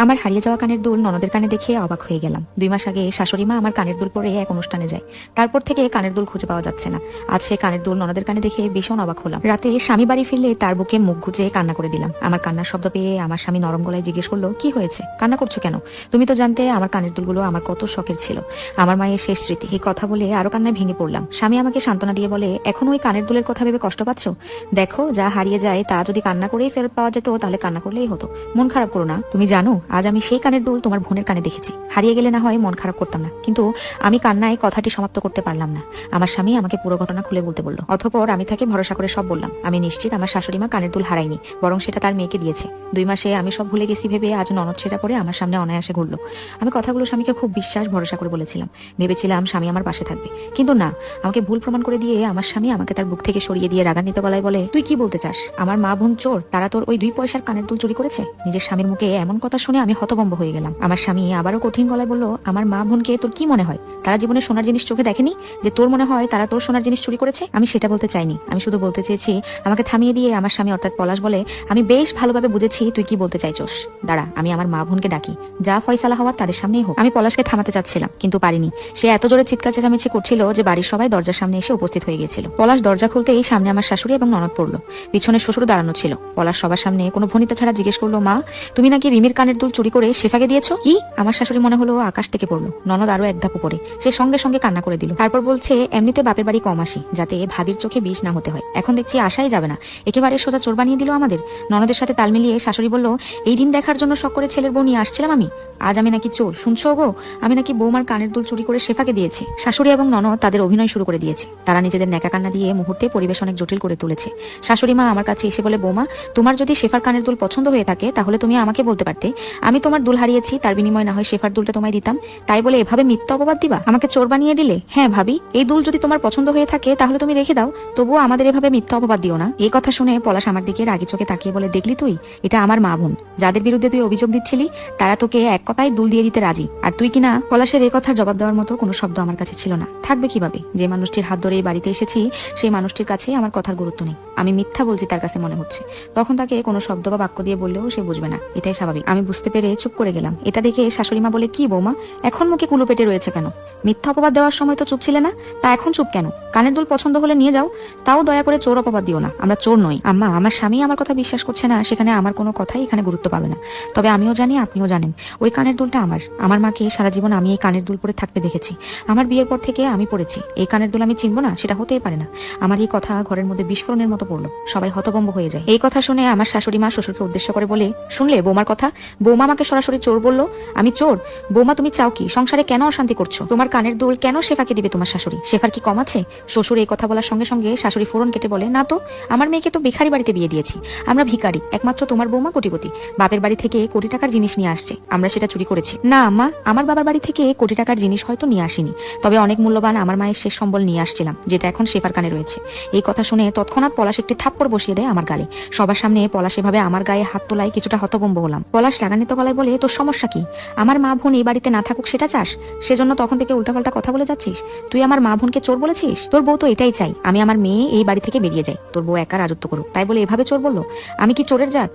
আমার হারিয়ে যাওয়া কানের দুল ননদের কানে দেখে অবাক হয়ে গেলাম। 2 মাস আগে শাশুড়ি মা আমার কানের দুল পরে এক অনুষ্ঠানে যায়। তারপর থেকে কানের দুল খুঁজে পাওয়া যাচ্ছে না। আজ সে কানের দুল ননদের কানে দেখে ভীষণ অবাক হলাম। রাতে স্বামী বাড়ি ফিরলে তার বুকে মুখ গুজে কান্না করে দিলাম। আমার কান্নার শব্দ পেয়ে আমার স্বামী নরম গলায় জিজ্ঞেস করলো, কি হয়েছে, কান্না করছো কেন? তুমি তো জানতে আমার কানের দুলগুলো আমার কত শখের ছিল, আমার মায়ের শেষ স্মৃতি। এই কথা বলে আরো কান্নায় ভেঙে পড়লাম। স্বামী আমাকে সান্ত্বনা দিয়ে বলে, এখন ওই কানের দুলের কথা ভেবে কষ্ট পাচ্ছ? দেখো, যা হারিয়ে যায় তা যদি কান্না করেই ফেরত পাওয়া যেত তাহলে কান্না করলেই হতো। মন খারাপ করো না। তুমি জানো, আজ আমি সেই কানের দুল তোমার বোনের কানে দেখেছি। হারিয়ে গেলে না হয় মন খারাপ করতাম না, কিন্তু আমি কান্নায় কথাটি সমাপ্ত করতে পারলাম না। আমার স্বামী আমাকে পুরো ঘটনা খুলে বলতে বলল। অতঃপর আমি তাকে ভরসা করে সব বললাম। আমি নিশ্চিত আমার শাশুড়ি মা কানের দুল হারায়নি, বরং সেটা তার মেয়েকে দিয়েছে। 2 মাসে আমি সব ভুলে গেছি ভেবে আজ ননদ সেটা করে আমার সামনে অনায়াসে ঘুরলো। আমি কথাগুলো স্বামীকে খুব বিশ্বাস ভরসা করে বলেছিলাম। ভেবেছিলাম স্বামী আমার পাশে থাকবে, কিন্তু না, আমাকে ভুল প্রমাণ করে দিয়ে আমার স্বামী আমাকে তার বুক থেকে সরিয়ে দিয়ে রাগান্বিত গলায় বলে, তুই কি বলতে চাস? আমার মা বোন চোর, তারা তোর ওই 2 পয়সার কানের দুল চুরি করেছে? নিজের স্বামীর মুখে এমন কথা শুনে আমি হতভম্ব হয়ে গেলাম। আমার স্বামী আবারও কঠিন গলায় বলল, আমার মা বোনকে তোর কি মনে হয়? তারা জীবনে সোনার জিনিস চোখে দেখেনি যে তোর মনে হয় তারা তোর সোনার জিনিস চুরি করেছে? আমি সেটা বলতে চাইনি, আমি শুধু বলতে চেয়েছি। আমাকে থামিয়ে দিয়ে আমার স্বামী অর্থাৎ পলাশ বলে, আমি বেশ ভালোভাবে বুঝেছি তুই কি বলতে চাইছস। দাঁড়া, আমি আমার মা বোনকে ডাকি, যা ফয়সালা হওয়ার তাদের সামনেই হোক। আমি পলাশকে থামাতে চাচ্ছিলাম, কিন্তু পারিনি। সে এত জোরে চিৎকার চেঁচামেচি করছিল যে বাড়ির সবাই দরজার সামনে এসে উপস্থিত হয়ে গেছিল। পলাশ দরজা খুলতেই সামনে আমার শাশুড়ি এবং ননদ পড়লো। পিছনে শ্বশুর দাঁড়ানো ছিল। পলাশ সবার সামনে কোনো ভনিতা ছাড়া জিজ্ঞেস করলো, মা, তুমি নাকি রিমির কানের দুল চুরি করে শেফাকে দিয়েছো? কি? আমার শাশুড়ি মনে হলো আকাশ থেকে পড়লো। ননদ আরো এক ধাপ উপরে, সে সঙ্গে সঙ্গে কান্না করে দিল। তারপর বলছে, এমনিতে বাপের বাড়ি কম আসি, যাতে ভাবির চোখে বিষ না হতে হয়। এখন দেখছি আশাই যাবে না, একেবারে সোজা চোর বানিয়ে দিল আমাদের। ননদের সাথে তাল মিলিয়ে শাশুড়ি বলল, এই দিন দেখার জন্য শখ করে ছেলের বউ নিয়ে আসছিলাম আমি, আজ আমি নাকি চোর? শুনছো গো, আমি নাকি বৌমার কানের দুল চুরি করে শেফাকে দিয়েছি। শাশুড়ি এবং ননদ তাদের অভিনয় শুরু করে দিয়েছে। তারা নিজেদের ন্যাকা কান্না দিয়ে মুহূর্তে পরিবেশ অনেক জটিল করে তুলেছে। শাশুড়ি মা আমার কাছে এসে বলে, বৌমা, তোমার যদি শেফার কানের দুল পছন্দ হয়ে থাকে তাহলে তুমি আমাকে বলতে পারতে, আমি তোমার দুল হারিয়েছি, তার বিনিময়ে না হয় শেফার দুলটা তোমায় দিতাম। তাই বলে এভাবে মিথ্যা অপবাদ দিবা, আমাকে চোর বানিয়ে দিলে? হ্যাঁ ভাবি, এই দুল যদি তোমার পছন্দ হয়ে থাকে তাহলে তুমি রেখে দাও, তবুও আমাদের এভাবে মিথ্যা অপবাদ দিও না। এই কথা শুনে পলাশ আমার দিকে রাগি চোখে তাকিয়ে বলে, দেখলি তুই, এটা আমার মা বোন, যাদের বিরুদ্ধে তুই অভিযোগ দিচ্ছিলি তারা তোকে এক কথায় দুল দিয়ে দিতে রাজি, আর তুই কিনা? পলাশের এই কথার জবাব দেওয়ার মতো কোনো শব্দ আমার কাছে ছিল না। থাকবে কিভাবে? যে মানুষটির হাত ধরে এই বাড়িতে এসেছি সেই মানুষটির কাছে আমার কথার গুরুত্ব নেই, আমি মিথ্যা বলছি তার কাছে মনে হচ্ছে। তখন তাকে কোনো শব্দ বা বাক্য দিয়ে বললেও সে বুঝবে না, এটাই স্বাভাবিক। আমি বুঝতে পেরে চুপ করে গেলাম। এটা দেখে শাশুড়ি মা বলে, কি বৌমা, এখন মুখে কুলো পেটে রয়েছে কেন? মিথ্যা অপবাদ দেওয়ার সময় তো চুপ ছিলে না, তা এখন চুপ কেন? কানের দুল পছন্দ হলে নিয়ে যাও, তাও দয়া করে চোর অপবাদ দিও না, আমরা চোর নই। আম্মা, আমার স্বামী আমার কথা বিশ্বাস করছে না, সেখানে আমার কোনো কথাই এখানে গুরুত্ব পাবে না। তবে আমিও জানি, আপনিও জানেন, ওই কানের দুলটা আমার মাকে সারা জীবন আমি এই কানের দুল পরে থাকতে দেখেছি। আমার বিয়ের পর থেকে আমি পড়েছি, এই কানের দুল আমি চিনবো না, সেটা হতেই পারে না। আমার এই কথা ঘরের মধ্যে বিস্ফোরণের মতো পড়লো। সবাই হতভম্ব হয়ে যায়। এই কথা শুনে আমার শাশুড়ি মা শ্বশুরকে উদ্দেশ্য করে বলে, শুনলে বৌমার কথা? বৌমা আমাকে সরাসরি চোর বললো। আমি চোর? বৌমা, তুমি চাও কি? সংসারে কেন অশান্তি করছো? তোমার কানের দুল কেন শেফাকে দিবে তোমার শাশুড়ি? শেফার কি কম আছে? শ্বশুর এই কথা বলার সঙ্গে সঙ্গে শাশুড়ি ফোরন কেটে বলে, না তো, আমার মেয়েকে তো ভিখারি বাড়িতে বিয়ে দিয়েছি, আমরা ভিখারি, একমাত্র তোমার বৌমা কোটিপতি, বাপের বাড়ি থেকে কোটি টাকার জিনিস নিয়ে আসছে, আমরা সেটা চুরি করেছি। না আম্মা, আমার বাবার বাড়ি থেকে কোটি টাকার জিনিস হয়তো নিয়ে আসিনি, তবে অনেক মূল্যবান আমার মায়ের শেষ সম্বল নিয়ে আসছিলাম, যেটা এখন শেফার কানে রয়েছে। এই কথা শুনে তৎক্ষণাৎ পলাশ একটি থাপ্পড় বসিয়ে দেয় আমার গালে। সবার সামনে পলাশ এভাবে আমার গায়ে হাত তোলায় কিছুটা হতভম্ব হলাম। পলাশ রাগান্বিত গলায় বলে, তোর সমস্যা কি? আমার মা বোন এই বাড়িতে না থাকুক সেটা চাস? সেজন্য তখন থেকে উল্টাপাল্টা কথা বলে যাচ্ছিস? তুই আমার মা বোনকে চোর বলেছিস? তোর বউ তো এটাই চাই, আমি আমার মেয়ে এই বাড়ি থেকে বেরিয়ে যাই, তোর বউ একা রাজত্ব করুক, তাই বলে এভাবে চোর বললো? আমি কি চোরের জাত?